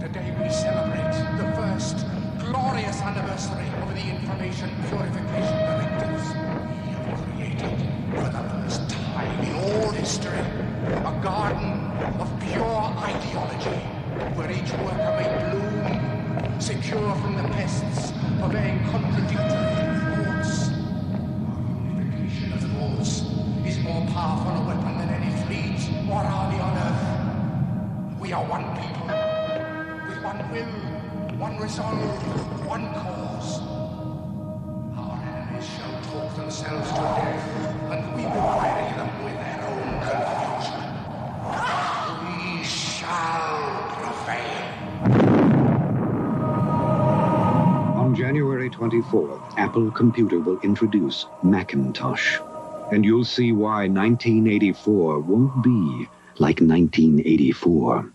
Today we celebrate the first glorious anniversary of the Information Purification Directives. We have created, for the first time in all history, a garden of pure ideology, where each worker may bloom, secure from the pests of vain contradictory thoughts. Our unification of thoughts is more powerful a weapon than any fleet or army on earth. We are one people, with one will, one resolve, one cause. Our enemies shall talk themselves to death, and we will bury them with their own confusion. We shall prevail. On January 24th, Apple Computer will introduce Macintosh. And you'll see why 1984 won't be like 1984.